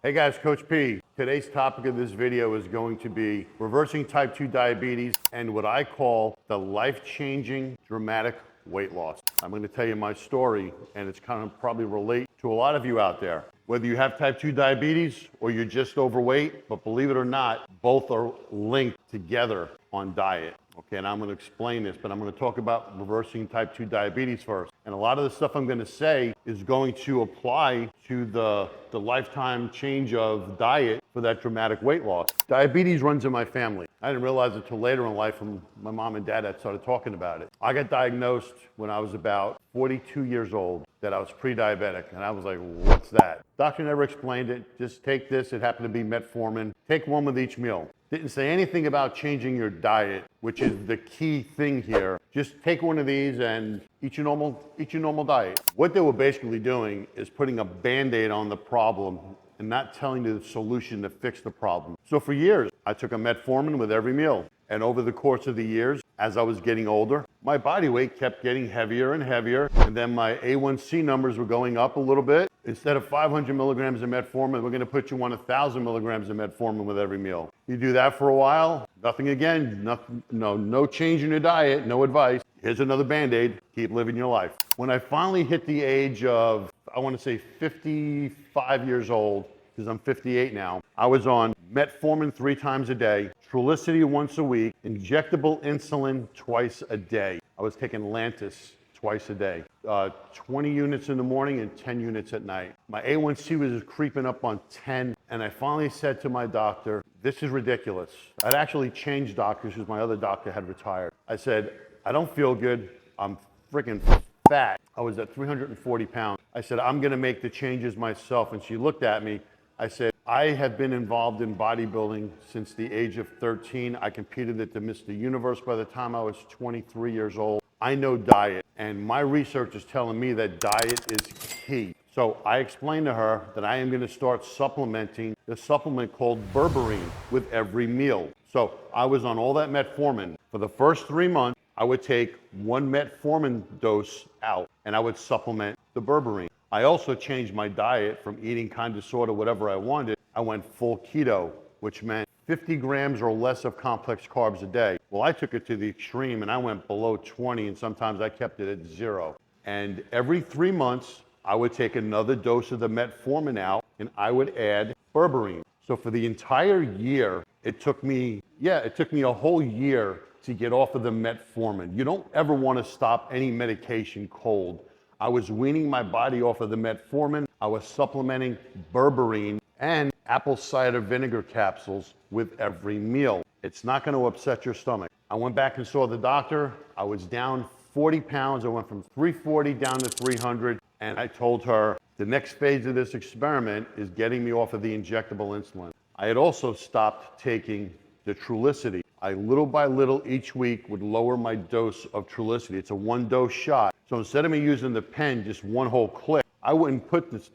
Hey guys, Coach P. Today's topic of this video is going to be reversing type 2 diabetes and what I call the life-changing dramatic weight loss. I'm going to tell you my story, and it's kind of probably relate to a lot of you out there. Whether you have type 2 diabetes or you're just overweight, but believe it or not, both are linked together on diet. Okay, and I'm going to explain this, but I'm going to talk about reversing type 2 diabetes first. And a lot of the stuff I'm going to say is going to apply to the lifetime change of diet for that dramatic weight loss. Diabetes runs in my family. I didn't realize it until later in life when my mom and dad had started talking about it. I got diagnosed when I was about 42 years old that I was pre-diabetic, and I was like, what's that? Doctor never explained it. Just take this. It happened to be metformin. Take one with each meal. Didn't say anything about changing your diet, which is the key thing here. Just take one of these and eat your normal diet. What they were basically doing is putting a Band-Aid on the problem and not telling you the solution to fix the problem. So for years, I took a metformin with every meal. And over the course of the years, as I was getting older, my body weight kept getting heavier and heavier. And then my A1C numbers were going up a little bit. Instead of 500 milligrams of metformin, we're going to put you on 1,000 milligrams of metformin with every meal. You do that for a while, nothing again, no change in your diet, no advice. Here's another Band-Aid, keep living your life. When I finally hit the age of, I want to say 55 years old, because I'm 58 now, I was on metformin 3 times a day, Trulicity once a week, injectable insulin twice a day. I was taking Lantus twice a day, 20 units in the morning and 10 units at night. My A1C was creeping up on 10, and I finally said to my doctor, this is ridiculous. I'd actually changed doctors because my other doctor had retired. I said, I don't feel good. I'm freaking fat. I was at 340 pounds. I said, I'm gonna make the changes myself. And she looked at me. I said, I have been involved in bodybuilding since the age of 13. I competed at the Mr. Universe by the time I was 23 years old. I know diet, and my research is telling me that diet is key. So I explained to her that I am going to start supplementing the supplement called berberine with every meal. So I was on all that metformin. For the first 3 months, I would take 1 metformin dose out, and I would supplement the berberine. I also changed my diet from eating kind of sort of whatever I wanted. I went full keto, which meant 50 grams or less of complex carbs a day. Well, I took it to the extreme and I went below 20, and sometimes I kept it at 0. And every 3 months, I would take another dose of the metformin out and I would add berberine. So for the entire year, it took me a whole year to get off of the metformin. You don't ever want to stop any medication cold. I was weaning my body off of the metformin. I was supplementing berberine and apple cider vinegar capsules with every meal. It's not going to upset your stomach. I went back and saw the doctor. I was down 40 pounds. I went from 340 down to 300. And I told her the next phase of this experiment is getting me off of the injectable insulin. I had also stopped taking the Trulicity. I little by little each week would lower my dose of Trulicity. It's a 1-dose shot. So instead of me using the pen, just one whole click, I wouldn't put this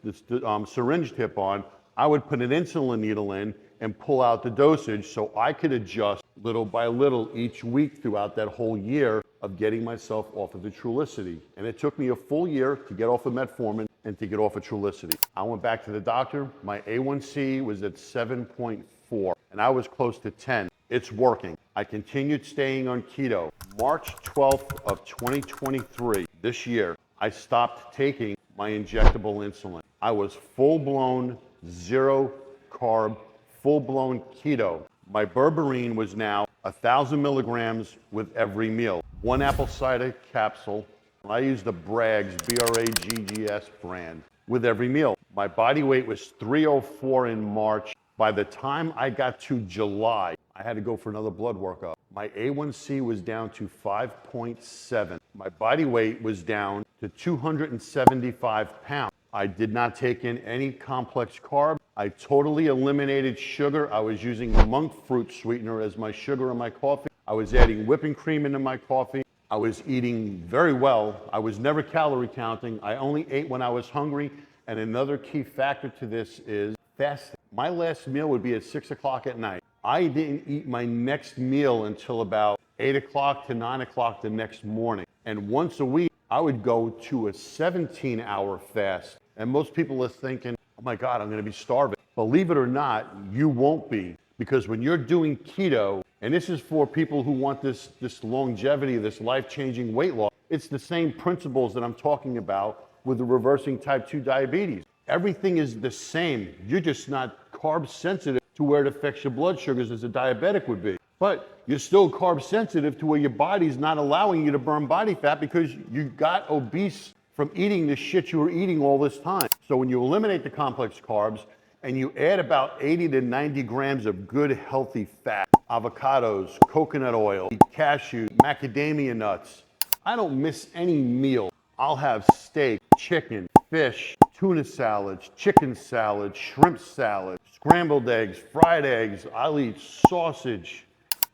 syringe tip on. I would put an insulin needle in and pull out the dosage so I could adjust little by little each week throughout that whole year of getting myself off of the Trulicity. And it took me a full year to get off of metformin and to get off of Trulicity. I went back to the doctor. My A1C was at 7.4 and I was close to 10. It's working. I continued staying on keto. March 12th of 2023, this year, I stopped taking my injectable insulin. I was full-blown, 0 carb, full-blown keto. My berberine was now 1,000 milligrams with every meal. 1 apple cider capsule. I used the Bragg's, B-R-A-G-G-S brand, with every meal. My body weight was 304 in March. By the time I got to July, I had to go for another blood workup. My A1C was down to 5.7. My body weight was down to 275 pounds. I did not take in any complex carb. I totally eliminated sugar. I was using monk fruit sweetener as my sugar in my coffee. I was adding whipping cream into my coffee. I was eating very well. I was never calorie counting. I only ate when I was hungry. And another key factor to this is fasting. My last meal would be at 6 o'clock at night. I didn't eat my next meal until about 8 o'clock to 9 o'clock the next morning. And once a week, I would go to a 17-hour fast. And most people are thinking, oh my God, I'm gonna be starving. Believe it or not, you won't be, because when you're doing keto, and this is for people who want this longevity, this life-changing weight loss, it's the same principles that I'm talking about with the reversing type 2 diabetes. Everything is the same. You're just not carb sensitive to where it affects your blood sugars as a diabetic would be. But you're still carb sensitive to where your body's not allowing you to burn body fat because you got obese from eating the shit you were eating all this time. So when you eliminate the complex carbs and you add about 80 to 90 grams of good healthy fat, avocados, coconut oil, cashew, macadamia nuts, I don't miss any meal. I'll have steak, chicken, fish, tuna salads, chicken salad, shrimp salad, scrambled eggs, fried eggs. I'll eat sausage,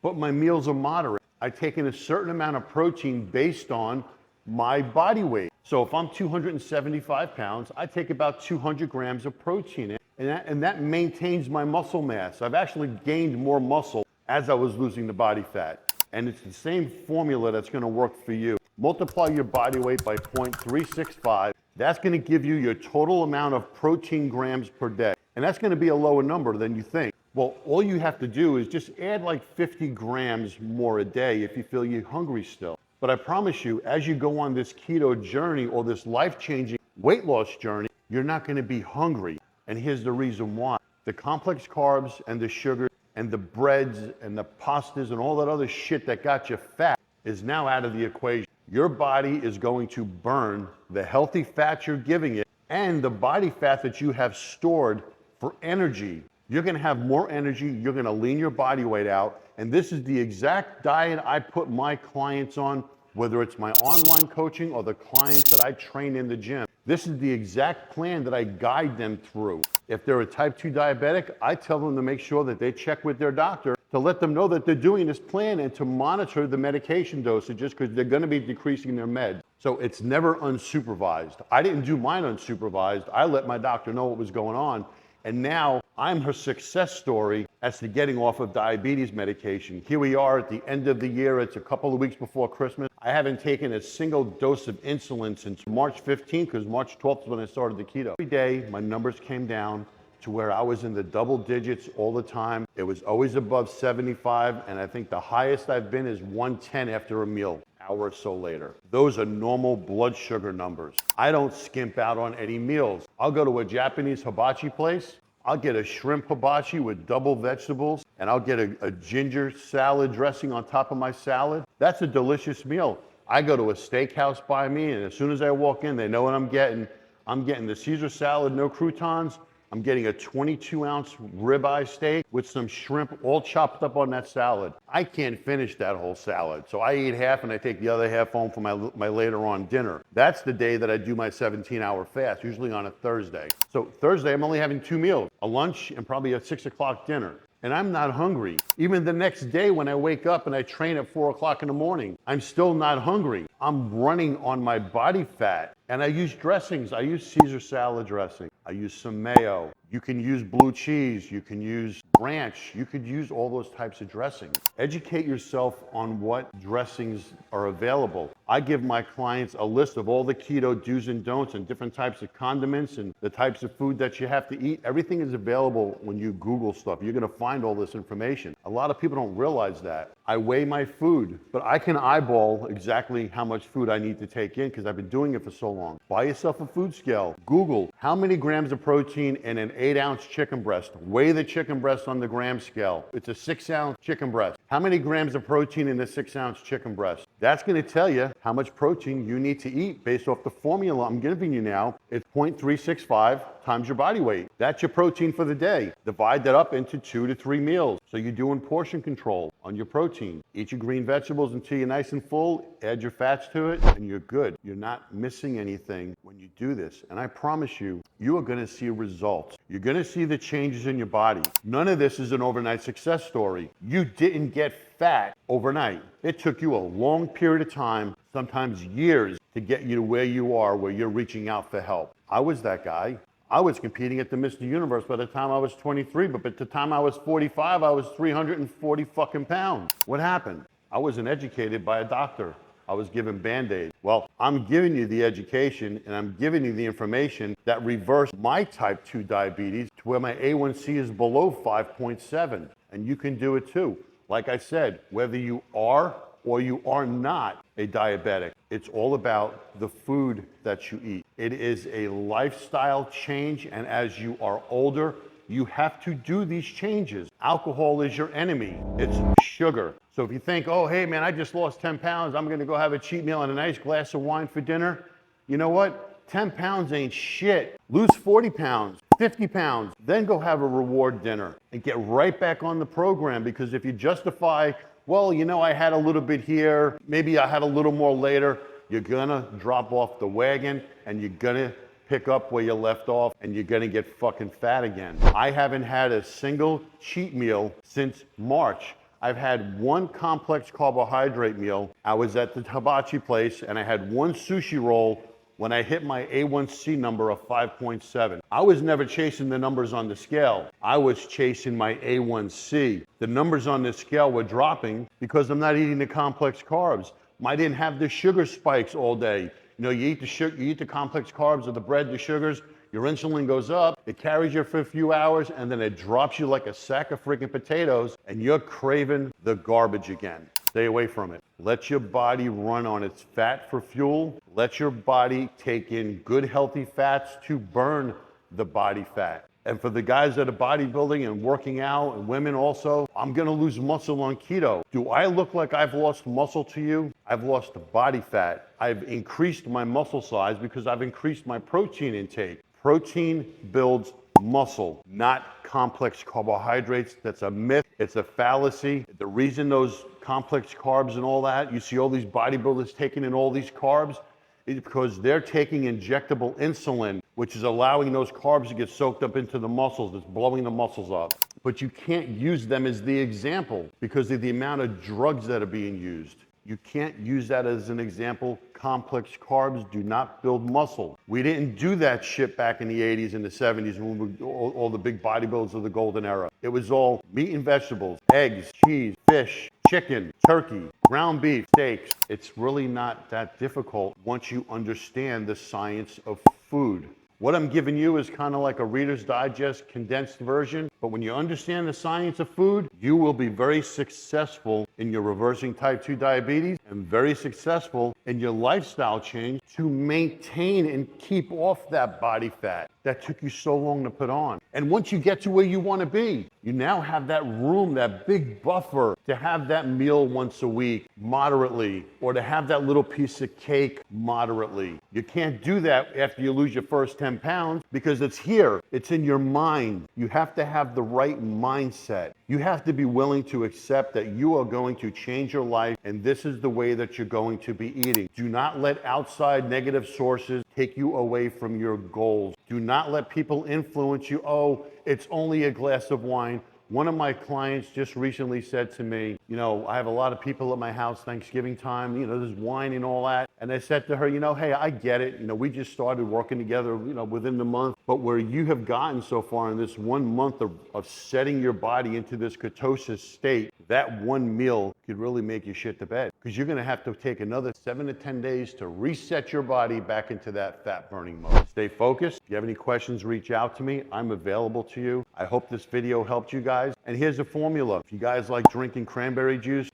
but my meals are moderate. I take in a certain amount of protein based on my body weight. So if I'm 275 pounds, I take about 200 grams of protein in, and that maintains my muscle mass. I've actually gained more muscle as I was losing the body fat. And it's the same formula that's gonna work for you. Multiply your body weight by 0.365. That's gonna give you your total amount of protein grams per day. And that's gonna be a lower number than you think. Well, all you have to do is just add like 50 grams more a day if you feel you're hungry still. But I promise you, as you go on this keto journey or this life-changing weight loss journey, you're not gonna be hungry. And here's the reason why. The complex carbs and the sugar and the breads and the pastas and all that other shit that got you fat is now out of the equation. Your body is going to burn the healthy fat you're giving it and the body fat that you have stored for energy. You're gonna have more energy, you're gonna lean your body weight out, and this is the exact diet I put my clients on, whether it's my online coaching or the clients that I train in the gym. This is the exact plan that I guide them through. If they're a type 2 diabetic, I tell them to make sure that they check with their doctor to let them know that they're doing this plan and to monitor the medication dosages because they're gonna be decreasing their meds. So it's never unsupervised. I didn't do mine unsupervised. I let my doctor know what was going on. And now I'm her success story as to getting off of diabetes medication. Here we are at the end of the year. It's a couple of weeks before Christmas. I haven't taken a single dose of insulin since March 15th, because March 12th is when I started the keto. Every day, my numbers came down to where I was in the double digits all the time. It was always above 75, and I think the highest I've been is 110 after a meal, hour or so later. Those are normal blood sugar numbers. I don't skimp out on any meals. I'll go to a Japanese hibachi place. I'll get a shrimp hibachi with double vegetables, and I'll get a ginger salad dressing on top of my salad. That's a delicious meal. I go to a steakhouse by me, and as soon as I walk in, they know what I'm getting. I'm getting the Caesar salad, no croutons. I'm getting a 22-ounce ribeye steak with some shrimp all chopped up on that salad. I can't finish that whole salad, so I eat half and I take the other half home for my later on dinner. That's the day that I do my 17-hour fast, usually on a Thursday. So Thursday, I'm only having 2 meals, a lunch and probably a 6 o'clock dinner. And I'm not hungry. Even the next day when I wake up and I train at 4 o'clock in the morning, I'm still not hungry. I'm running on my body fat. And I use dressings. I use Caesar salad dressing. I use some mayo. You can use blue cheese. You can use ranch. You could use all those types of dressings. Educate yourself on what dressings are available. I give my clients a list of all the keto do's and don'ts and different types of condiments and the types of food that you have to eat. Everything is available when you Google stuff. You're gonna find all this information. A lot of people don't realize that. I weigh my food, but I can eyeball exactly how much food I need to take in because I've been doing it for so long. Buy yourself a food scale. Google how many grams of protein in an 8-ounce chicken breast. Weigh the chicken breast on the gram scale. It's a 6-ounce chicken breast. How many grams of protein in the 6-ounce chicken breast? That's going to tell you how much protein you need to eat based off the formula I'm giving you now. It's 0.365 times your body weight. That's your protein for the day. Divide that up into 2 to 3 meals. So you're doing portion control on your protein. Eat your green vegetables until you're nice and full, add your fats to it, and you're good. You're not missing anything when you do this. And I promise you, you are going to see results. You're going to see the changes in your body. None of this is an overnight success story. You didn't get fat overnight. It took you a long period of time, sometimes years, to get you to where you are, where you're reaching out for help. I was that guy. I was competing at the Mr. Universe by the time I was 23, but by the time I was 45, I was 340 fucking pounds. What happened? I wasn't educated by a doctor. I was given Band-Aids. Well, I'm giving you the education and I'm giving you the information that reversed my type 2 diabetes to where my A1C is below 5.7. And you can do it too. Like I said, whether you are or you are not a diabetic, it's all about the food that you eat. It is a lifestyle change, and as you are older, you have to do these changes. Alcohol is your enemy. It's sugar. So if you think, oh, hey man, I just lost 10 pounds, I'm gonna go have a cheat meal and a nice glass of wine for dinner. You know what? 10 pounds ain't shit. Lose 40 pounds, 50 pounds, then go have a reward dinner and get right back on the program, because if you justify, well, you know, I had a little bit here, maybe I had a little more later, you're gonna drop off the wagon and you're gonna pick up where you left off and you're gonna get fucking fat again. I haven't had a single cheat meal since March. I've had one complex carbohydrate meal. I was at the hibachi place and I had one sushi roll when I hit my A1C number of 5.7. I was never chasing the numbers on the scale. I was chasing my A1C. The numbers on the scale were dropping because I'm not eating the complex carbs. I didn't have the sugar spikes all day. You know, you eat the sugar, you eat the complex carbs or the bread, the sugars, your insulin goes up, it carries you for a few hours, and then it drops you like a sack of freaking potatoes, and you're craving the garbage again. Stay away from it. Let your body run on its fat for fuel. Let your body take in good, healthy fats to burn the body fat. And for the guys that are bodybuilding and working out, and women also, I'm gonna lose muscle on keto. Do I look like I've lost muscle to you? I've lost body fat. I've increased my muscle size because I've increased my protein intake. Protein builds muscle, not complex carbohydrates. That's a myth. It's a fallacy. The reason those complex carbs and all that, you see all these bodybuilders taking in all these carbs, is because they're taking injectable insulin, which is allowing those carbs to get soaked up into the muscles. It's blowing the muscles up. But you can't use them as the example because of the amount of drugs that are being used. You can't use that as an example. Complex carbs do not build muscle. We didn't do that shit back in the 80s and the 70s when we were all the big bodybuilders of the golden era. It was all meat and vegetables, eggs, cheese, fish, chicken, turkey, ground beef, steaks. It's really not that difficult once you understand the science of food. What I'm giving you is kind of like a Reader's Digest condensed version, but when you understand the science of food, you will be very successful in your reversing type 2 diabetes and very successful in your lifestyle change to maintain and keep off that body fat that took you so long to put on. And once you get to where you want to be, you now have that room, that big buffer to have that meal once a week moderately, or to have that little piece of cake moderately. You can't do that after you lose your first 10 pounds because it's here, it's in your mind. You have to have the right mindset. You have to be willing to accept that you are going to change your life and this is the way that you're going to be eating. Do not let outside negative sources take you away from your goals. Do not let people influence you. Oh, it's only a glass of wine. One of my clients just recently said to me, you know, I have a lot of people at my house Thanksgiving time, you know, there's wine and all that. And I said to her, you know, hey, I get it. You know, we just started working together, you know, within the month. But where you have gotten so far in this 1 month of setting your body into this ketosis state, that one meal could really make you shit the bed. Because you're going to have to take another 7 to 10 days to reset your body back into that fat burning mode. Stay focused. If you have any questions, reach out to me. I'm available to you. I hope this video helped you guys. And here's a formula. If you guys like drinking cranberry juice,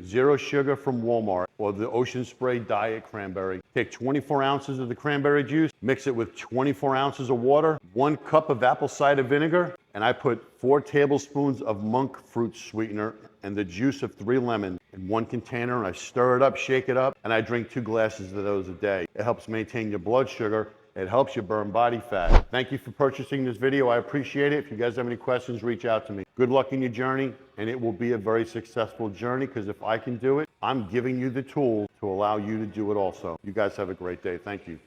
0 sugar from Walmart, or the Ocean Spray Diet Cranberry. Take 24 ounces of the cranberry juice, mix it with 24 ounces of water, 1 cup of apple cider vinegar, and I put 4 tablespoons of monk fruit sweetener and the juice of 3 lemons in 1 container, and I stir it up, shake it up, and I drink 2 glasses of those a day. It helps maintain your blood sugar. It helps you burn body fat. Thank you for purchasing this video. I appreciate it. If you guys have any questions, reach out to me. Good luck in your journey, and it will be a very successful journey because if I can do it, I'm giving you the tools to allow you to do it also. You guys have a great day. Thank you.